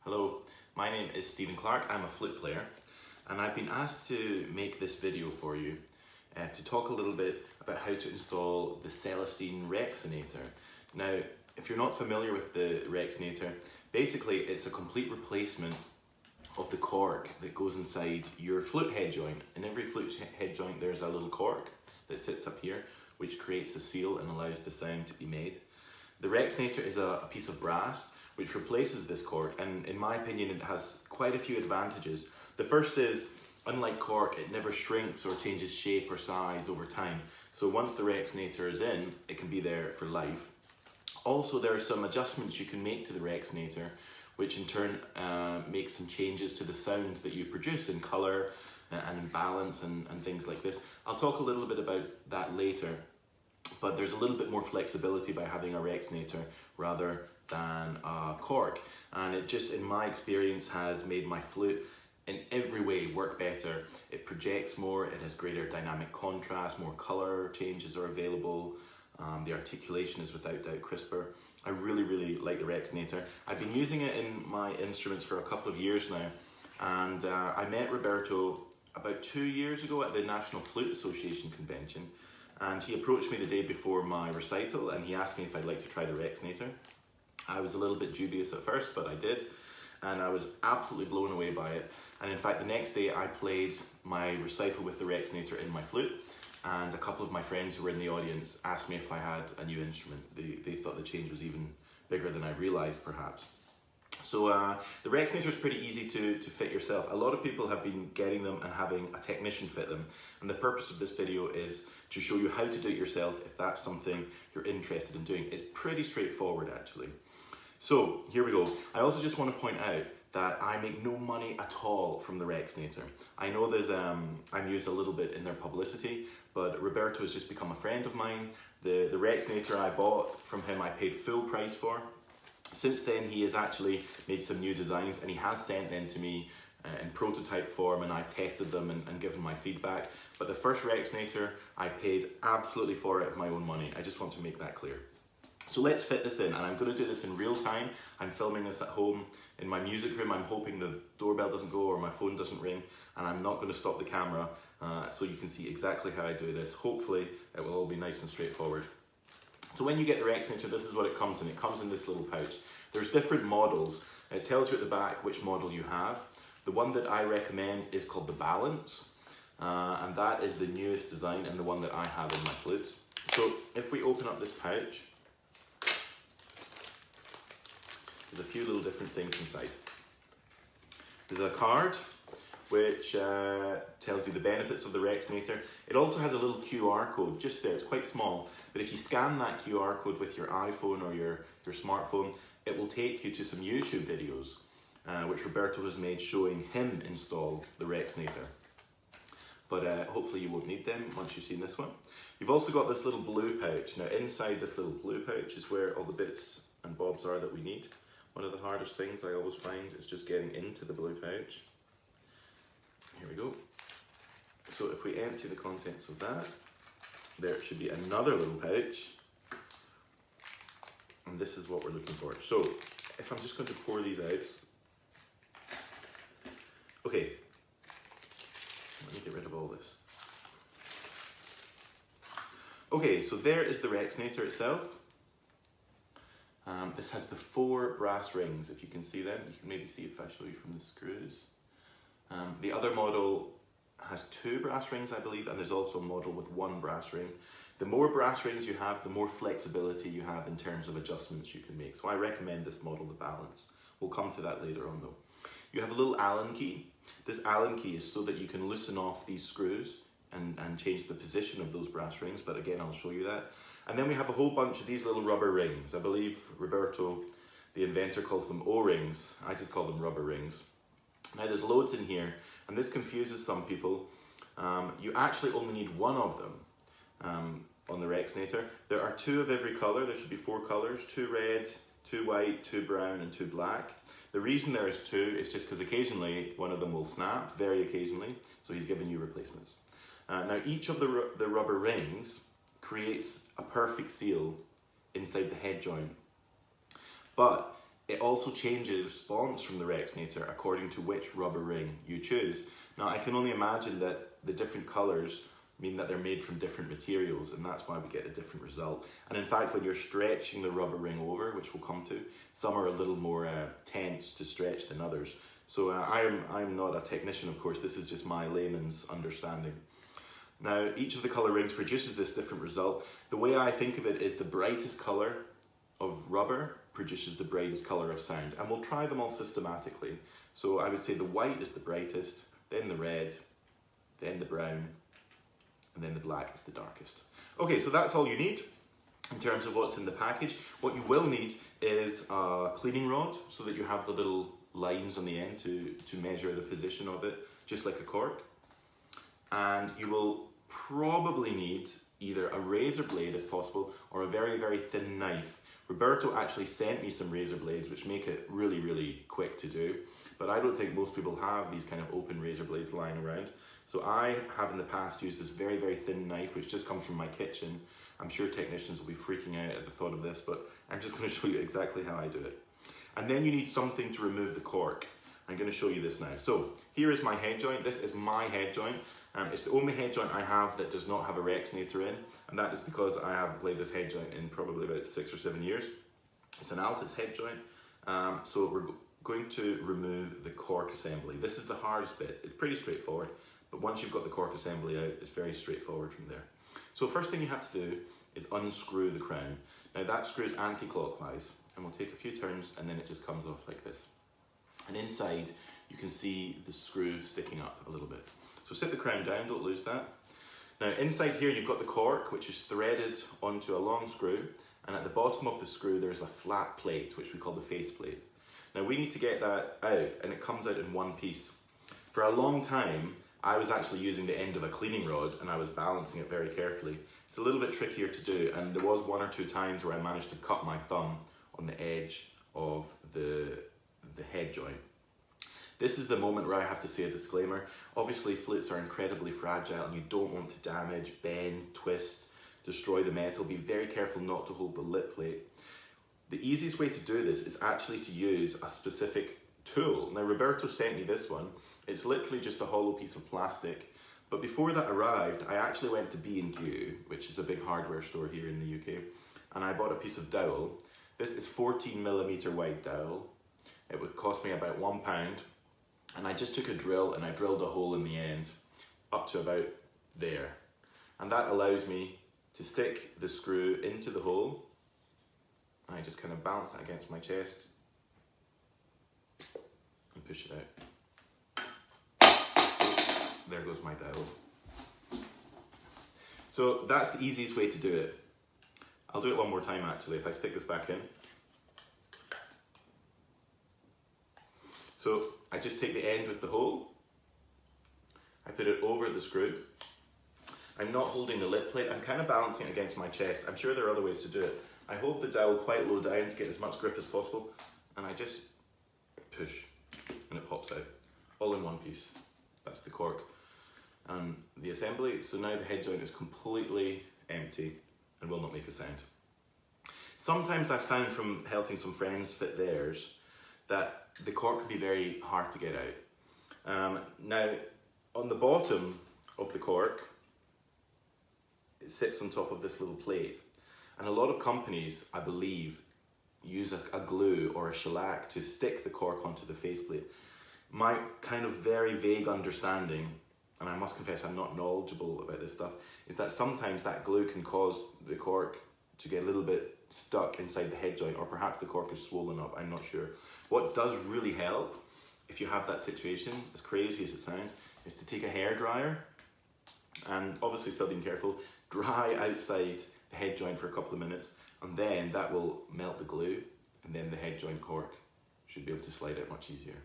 Hello, my name is Stephen Clark. I'm a flute player and I've been asked to make this video for you to talk a little bit about how to install the Celestine Rexonator. Now, if you're not familiar with the Rexonator, basically it's a complete replacement of the cork that goes inside your flute head joint. In every flute head joint there's a little cork that sits up here which creates a seal and allows the sound to be made. The Rexonator is a piece of brass which replaces this cork, and in my opinion it has quite a few advantages. The first is, unlike cork, it never shrinks or changes shape or size over time. So once the Rexonator is in, it can be there for life. Also, there are some adjustments you can make to the Rexonator which in turn make some changes to the sound that you produce in colour and in balance and things like this. I'll talk a little bit about that later, but there's a little bit more flexibility by having a Rexonator rather than a cork, and it just, in my experience, has made my flute in every way work better. It projects more, it has greater dynamic contrast, more colour changes are available, the articulation is without doubt crisper. I really like the Rexonator. I've been using it in my instruments for a couple of years now, and I met Roberto about 2 years ago at the National Flute Association convention, and he approached me the day before my recital and he asked me if I'd like to try the Rexonator. I was a little bit dubious at first, but I did, and I was absolutely blown away by it. And in fact, the next day I played my recital with the Rexonator in my flute, and a couple of my friends who were in the audience asked me if I had a new instrument. They thought the change was even bigger than I realised, perhaps. So the Rexonator is pretty easy to fit yourself. A lot of people have been getting them and having a technician fit them, and the purpose of this video is to show you how to do it yourself if that's something you're interested in doing. It's pretty straightforward, actually. So here we go. I also just want to point out that I make no money at all from the Rexonator. I know there's I'm used a little bit in their publicity, but Roberto has just become a friend of mine. The Rexonator I bought from him I paid full price for. Since then he has actually made some new designs and he has sent them to me in prototype form, and I've tested them and given my feedback. But the first Rexonator I paid absolutely for it of my own money. I just want to make that clear. So let's fit this in, and I'm going to do this in real time. I'm filming this at home in my music room. I'm hoping the doorbell doesn't go or my phone doesn't ring, and I'm not going to stop the camera so you can see exactly how I do this. Hopefully it will all be nice and straightforward. So when you get the Rexonator, this is what it comes in. It comes in this little pouch. There's different models. It tells you at the back which model you have. The one that I recommend is called the Balance, and that is the newest design and the one that I have in my flutes. So if we open up this pouch, there's a few little different things inside. There's a card which tells you the benefits of the Rexonator. It also has a little QR code just there. It's quite small, but if you scan that QR code with your iPhone or your smartphone, it will take you to some YouTube videos which Roberto has made showing him install the Rexonator. But hopefully you won't need them once you've seen this one. You've also got this little blue pouch. Now inside this little blue pouch is where all the bits and bobs are that we need. One of the hardest things I always find is just getting into the blue pouch. Here we go. So if we empty the contents of that, there should be another little pouch. And this is what we're looking for. So if I'm just going to pour these out. Okay, let me get rid of all this. Okay, so there is the Rexonator itself. This has the 4 brass rings, if you can see them. You can maybe see if I show you from the screws. The other model has 2 brass rings, I believe, and there's also a model with 1 brass ring. The more brass rings you have, the more flexibility you have in terms of adjustments you can make. So I recommend this model, the Balance. We'll come to that later on though. You have a little Allen key. This Allen key is so that you can loosen off these screws and change the position of those brass rings, but again, I'll show you that. And then we have a whole bunch of these little rubber rings. I believe Roberto, the inventor, calls them O-rings. I just call them rubber rings. Now there's loads in here, and this confuses some people. You actually only need 1 of them on the Rexonator. There are 2 of every colour. There should be 4 colours, 2 red, 2 white, 2 brown and 2 black. The reason there is 2 is just because occasionally one of them will snap, very occasionally, so he's given you replacements. Now each of the rubber rings creates a perfect seal inside the head joint. But It also changes response from the Rexnator according to which rubber ring you choose. Now I can only imagine that the different colours mean that they're made from different materials, and that's why we get a different result. And in fact, when you're stretching the rubber ring over, which we'll come to, some are a little more tense to stretch than others. So I'm not a technician, of course, this is just my layman's understanding. Now, each of the colour rings produces this different result. The way I think of it is the brightest colour of rubber produces the brightest colour of sound, and we'll try them all systematically. So I would say the white is the brightest, then the red, then the brown, and then the black is the darkest. Okay, so that's all you need in terms of what's in the package. What you will need is a cleaning rod so that you have the little lines on the end to measure the position of it, just like a cork. And you will probably need either a razor blade if possible, or a very, very thin knife. Roberto actually sent me some razor blades which make it really, really quick to do, but I don't think most people have these kind of open razor blades lying around. So I have in the past used this very, very thin knife which just comes from my kitchen. I'm sure technicians will be freaking out at the thought of this, but I'm just going to show you exactly how I do it. And then you need something to remove the cork. I'm going to show you this now. So here is my head joint. This is my head joint. It's the only head joint I have that does not have a Rexnator in, and that is because I haven't played this head joint in probably about 6 or 7 years. It's an Altus head joint. So we're going to remove the cork assembly. This is the hardest bit. It's pretty straightforward, but once you've got the cork assembly out, it's very straightforward from there. So first thing you have to do is unscrew the crown. Now that screws anti-clockwise, and we'll take a few turns and then it just comes off like this. And inside you can see the screw sticking up a little bit. So sit the crown down, don't lose that. Now inside here you've got the cork which is threaded onto a long screw, and at the bottom of the screw there's a flat plate which we call the face plate. Now we need to get that out, and it comes out in one piece. For a long time I was actually using the end of a cleaning rod and I was balancing it very carefully. It's a little bit trickier to do, and there was 1 or 2 times where I managed to cut my thumb on the edge of the head joint. This is the moment where I have to say a disclaimer. Obviously flutes are incredibly fragile and you don't want to damage, bend, twist, destroy the metal. Be very careful not to hold the lip plate. The easiest way to do this is actually to use a specific tool. Now Roberto sent me this one. It's literally just a hollow piece of plastic. But before that arrived, I actually went to B&Q, which is a big hardware store here in the UK, and I bought a piece of dowel. This is 14mm wide dowel. It would cost me about £1. And I just took a drill and I drilled a hole in the end up to about there. And that allows me to stick the screw into the hole. And I just kind of bounce that against my chest and push it out. There goes my dowel. So that's the easiest way to do it. I'll do it one more time actually, if I stick this back in. So I just take the end with the hole, I put it over the screw. I'm not holding the lip plate, I'm kind of balancing it against my chest. I'm sure there are other ways to do it. I hold the dowel quite low down to get as much grip as possible, and I just push and it pops out, all in one piece. That's the cork and the assembly. So now the head joint is completely empty and will not make a sound. Sometimes I've found from helping some friends fit theirs that the cork can be very hard to get out. Now, on the bottom of the cork, it sits on top of this little plate. And a lot of companies, I believe, use a glue or a shellac to stick the cork onto the faceplate. My kind of very vague understanding, and I must confess I'm not knowledgeable about this stuff, is that sometimes that glue can cause the cork to get a little bit stuck inside the head joint, or perhaps the cork is swollen up, I'm not sure. What does really help, if you have that situation, as crazy as it sounds, is to take a hairdryer and, obviously still being careful, dry outside the head joint for a couple of minutes, and then that will melt the glue, and then the head joint cork should be able to slide out much easier.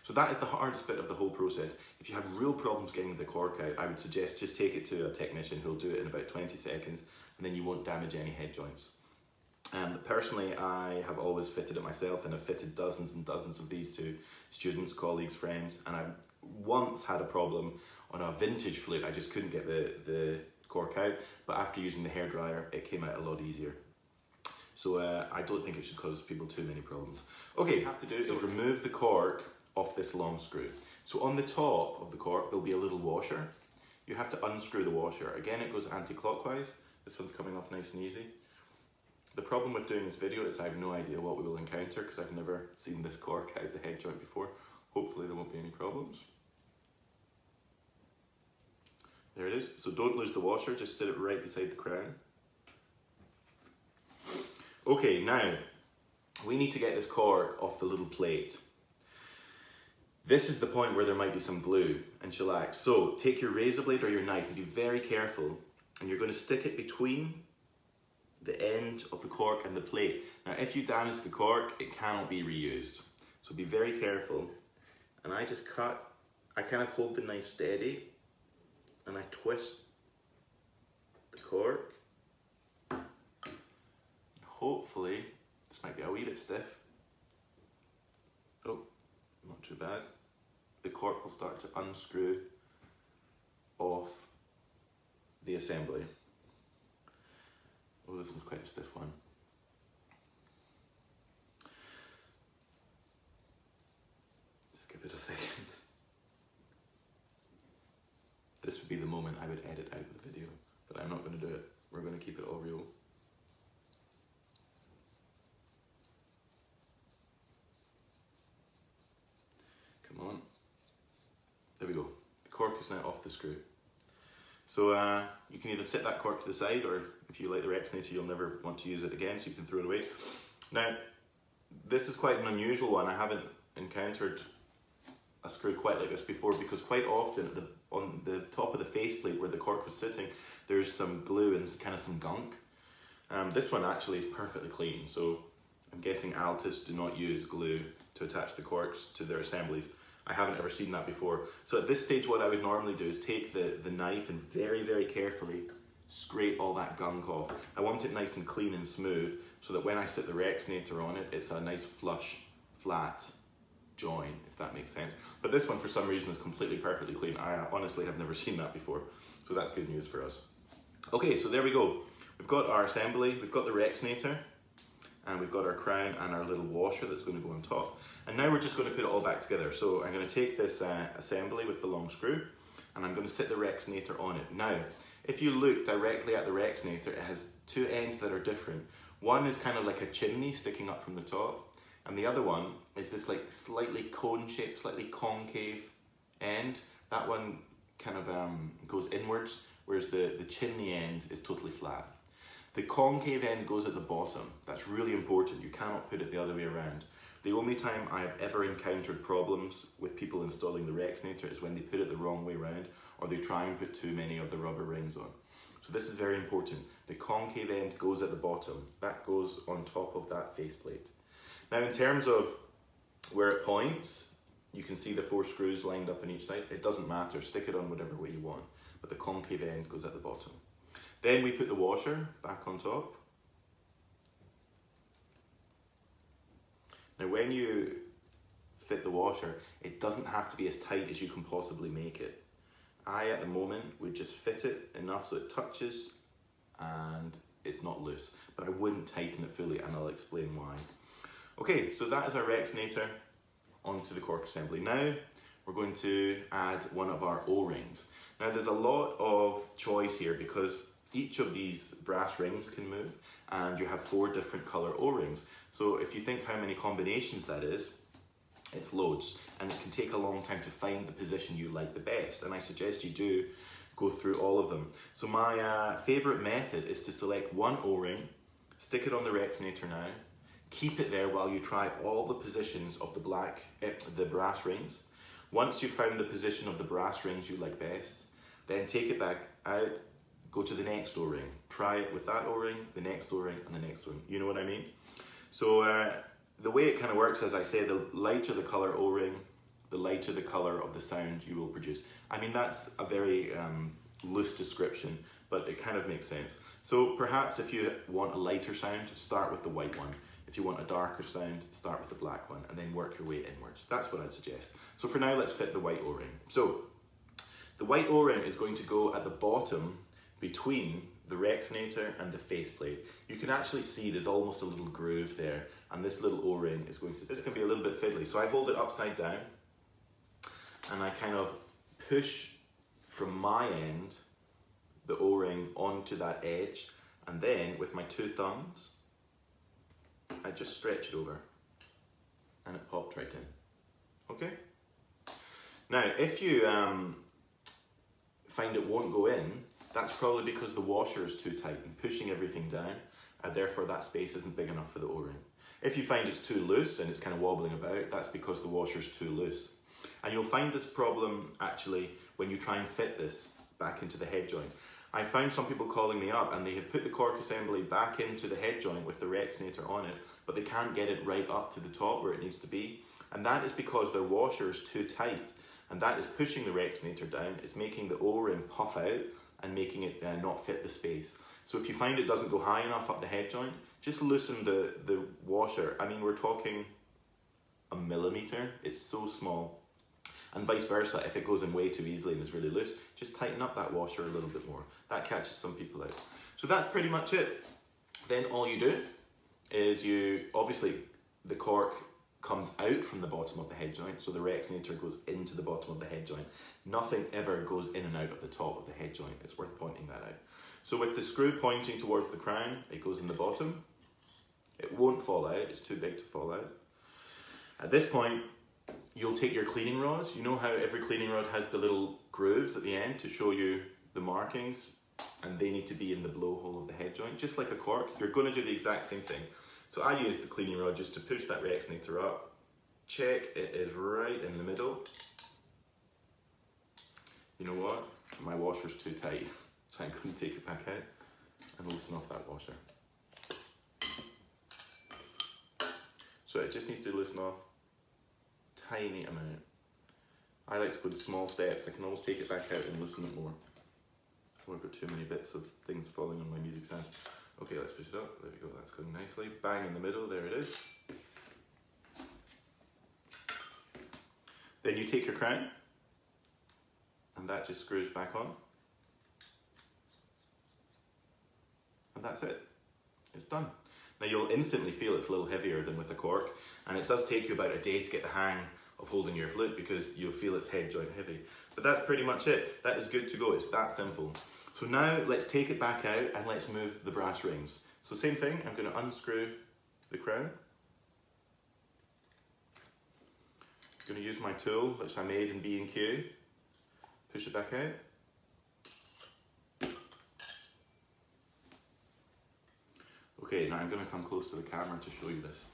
So that is the hardest bit of the whole process. If you have real problems getting the cork out, I would suggest just take it to a technician who'll do it in about 20 seconds, and then you won't damage any head joints. Personally, I have always fitted it myself, and I've fitted dozens and dozens of these to students, colleagues, friends, and I once had a problem on a vintage flute. I just couldn't get the cork out, but after using the hairdryer, it came out a lot easier. So I don't think it should cause people too many problems. Okay, what you have to do is remove the cork off this long screw. So on the top of the cork, there'll be a little washer. You have to unscrew the washer. Again, it goes anti-clockwise. This one's coming off nice and easy. The problem with doing this video is I have no idea what we will encounter because I've never seen this cork out the head joint before. Hopefully there won't be any problems. There it is. So don't lose the washer, just sit it right beside the crown. Okay, now we need to get this cork off the little plate. This is the point where there might be some glue and shellac. So take your razor blade or your knife and be very careful, and you're going to stick it between the end of the cork and the plate. Now if you damage the cork, it cannot be reused. So be very careful. And I just cut, I kind of hold the knife steady and I twist the cork. Hopefully, this might be a wee bit stiff. Oh, not too bad. The cork will start to unscrew off the assembly. Oh, this one's quite a stiff one. Just give it a second. This would be the moment I would edit out the video, but I'm not going to do it. We're going to keep it all real. Come on. There we go. The cork is now off the screw. So you can either set that cork to the side, or if you like the Rexonator, you'll never want to use it again, so you can throw it away. Now, this is quite an unusual one. I haven't encountered a screw quite like this before, because quite often on the top of the faceplate where the cork was sitting, there's some glue and kind of some gunk. This one actually is perfectly clean, so I'm guessing Altus do not use glue to attach the corks to their assemblies. I haven't ever seen that before. So at this stage, what I would normally do is take the knife and very, very carefully scrape all that gunk off. I want it nice and clean and smooth so that when I sit the Rexonator on it, it's a nice flush, flat join, if that makes sense. But this one, for some reason, is completely perfectly clean. I honestly have never seen that before. So that's good news for us. Okay, so there we go. We've got our assembly, we've got the Rexonator, and we've got our crown and our little washer that's going to go on top. And now we're just going to put it all back together. So I'm going to take this assembly with the long screw, and I'm going to sit the Rexonator on it. Now, if you look directly at the Rexonator, it has two ends that are different. One is kind of like a chimney sticking up from the top, and the other one is this like slightly cone-shaped, slightly concave end. That one kind of goes inwards, whereas the chimney end is totally flat. The concave end goes at the bottom. That's really important. You cannot put it the other way around. The only time I have ever encountered problems with people installing the Rexonator is when they put it the wrong way around, or they try and put too many of the rubber rings on. So this is very important. The concave end goes at the bottom. That goes on top of that faceplate. Now, in terms of where it points, you can see the 4 screws lined up on each side. It doesn't matter. Stick it on whatever way you want, but the concave end goes at the bottom. Then we put the washer back on top. Now when you fit the washer, it doesn't have to be as tight as you can possibly make it. I, at the moment, would just fit it enough so it touches and it's not loose, but I wouldn't tighten it fully, and I'll explain why. Okay, so that is our Rexonator onto the cork assembly. Now we're going to add one of our O-rings. Now there's a lot of choice here because each of these brass rings can move, and you have 4 different color O-rings. So if you think how many combinations that is, it's loads, and it can take a long time to find the position you like the best, and I suggest you do go through all of them. So my favorite method is to select one O-ring, stick it on the Rexonator now, keep it there while you try all the positions of the brass rings. Once you've found the position of the brass rings you like best, then take it back out, go to the next O-ring, try it with that O-ring, the next O-ring, and the next O-ring. You know what I mean? So the way it kind of works, as I say, the lighter the color O-ring, the lighter the color of the sound you will produce. I mean, that's a very loose description, but it kind of makes sense. So perhaps if you want a lighter sound, start with the white one. If you want a darker sound, start with the black one, and then work your way inwards. That's what I'd suggest. So for now, let's fit the white O-ring. So the white O-ring is going to go at the bottom between the Rexinator and the faceplate. You can actually see there's almost a little groove there, and this little O-ring is going to, this can be a little bit fiddly. So I hold it upside down and I kind of push from my end the O-ring onto that edge, and then with my two thumbs I just stretch it over and it popped right in. Okay? Now if you find it won't go in, that's probably because the washer is too tight and pushing everything down, and therefore that space isn't big enough for the O-ring. If you find it's too loose and it's kind of wobbling about, that's because the washer's too loose. And you'll find this problem actually when you try and fit this back into the head joint. I found some people calling me up and they have put the cork assembly back into the head joint with the Rexinator on it, but they can't get it right up to the top where it needs to be. And that is because their washer is too tight, and that is pushing the Rexinator down. It's making the O-ring puff out and making it not fit the space. So if you find it doesn't go high enough up the head joint, just loosen the washer. I mean, we're talking a millimeter, it's so small. And vice versa, if it goes in way too easily and is really loose, just tighten up that washer a little bit more. That catches some people out. So that's pretty much it. Then all you do is obviously the cork comes out from the bottom of the head joint, so the Rexinator goes into the bottom of the head joint. Nothing ever goes in and out of the top of the head joint. It's worth pointing that out. So with the screw pointing towards the crown, it goes in the bottom. It won't fall out, it's too big to fall out. At this point, you'll take your cleaning rods. You know how every cleaning rod has the little grooves at the end to show you the markings, and they need to be in the blowhole of the head joint, just like a cork. You're going to do the exact same thing. So I use the cleaning rod just to push that Rexinator up, check it is right in the middle. You know what? My washer's too tight, so I'm going to take it back out and loosen off that washer. So it just needs to loosen off a tiny amount. I like to go to small steps. I can always take it back out and loosen it more. I won't got too many bits of things falling on my music stand. Okay, let's push it up. There we go, that's going nicely. Bang in the middle, there it is. Then you take your crown, and that just screws back on. And that's it. It's done. Now you'll instantly feel it's a little heavier than with a cork, and it does take you about a day to get the hang of holding your flute because you'll feel its head joint heavy. But that's pretty much it. That is good to go. It's that simple. So now let's take it back out and let's move the brass rings. So same thing, I'm going to unscrew the crown. I'm going to use my tool, which I made in B&Q. Push it back out. Okay, now I'm going to come close to the camera to show you this.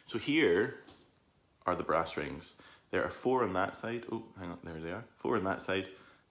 So here are the brass rings. There are 4 on that side. Oh, hang on, there they are. 4 on that side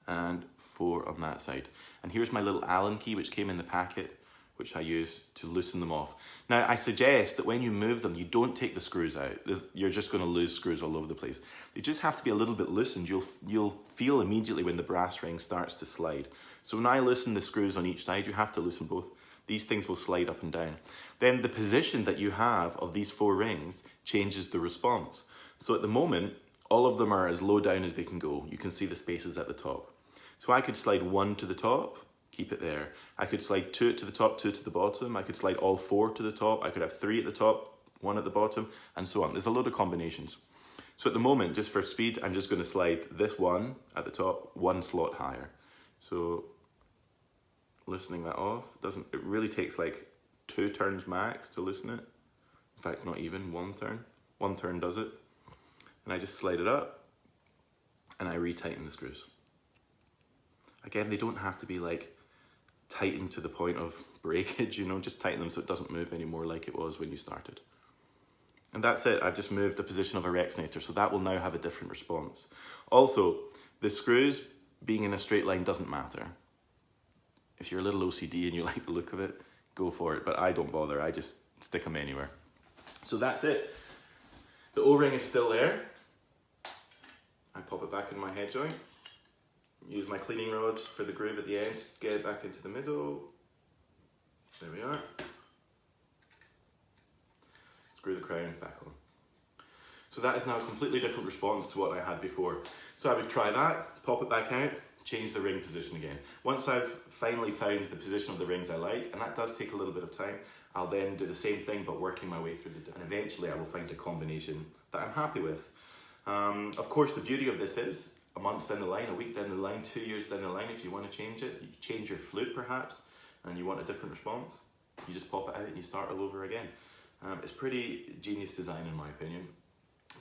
and 4 on that side. And here's my little Allen key which came in the packet, which I use to loosen them off. Now I suggest that when you move them, you don't take the screws out. You're just going to lose screws all over the place. They just have to be a little bit loosened. You'll feel immediately when the brass ring starts to slide. So when I loosen the screws on each side, you have to loosen both. These things will slide up and down. Then the position that you have of these 4 rings changes the response. So at the moment, all of them are as low down as they can go. You can see the spaces at the top. So I could slide 1 to the top, keep it there. I could slide 2 to the top, 2 to the bottom. I could slide all 4 to the top. I could have 3 at the top, 1 at the bottom, and so on. There's a load of combinations. So at the moment, just for speed, I'm just going to slide this 1 at the top, 1 slot higher. So loosening that off, it really takes like 2 turns max to loosen it. In fact, not even 1 turn. 1 turn does it. And I just slide it up and I retighten the screws. Again, they don't have to be like tightened to the point of breakage, you know, just tighten them so it doesn't move anymore like it was when you started. And that's it. I've just moved the position of a Rexinator, so that will now have a different response. Also, the screws being in a straight line doesn't matter. If you're a little OCD and you like the look of it, go for it, but I don't bother. I just stick them anywhere. So that's it. The O-ring is still there. I pop it back in my head joint. Use my cleaning rod for the groove at the end, get it back into the middle. There we are. Screw the crown back on. So that is now a completely different response to what I had before. So I would try that, pop it back out, change the ring position again. Once I've finally found the position of the rings I like, and that does take a little bit of time, I'll then do the same thing but working my way through and eventually I will find a combination that I'm happy with. Of course, the beauty of this is a month down the line, a week down the line, 2 years down the line, if you want to change it, you change your flute perhaps, and you want a different response, you just pop it out and you start all over again. It's pretty genius design in my opinion.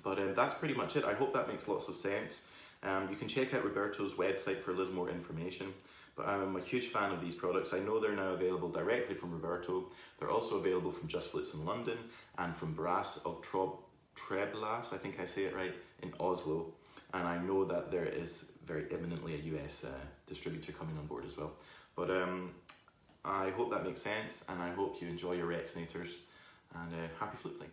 But that's pretty much it. I hope that makes lots of sense. You can check out Roberto's website for a little more information. But I'm a huge fan of these products. I know they're now available directly from Roberto. They're also available from Just Flutes in London and from Brass Treblas, I think I say it right, in Oslo. And I know that there is very imminently a US distributor coming on board as well. But I hope that makes sense, and I hope you enjoy your Rexonators, and happy flute playing.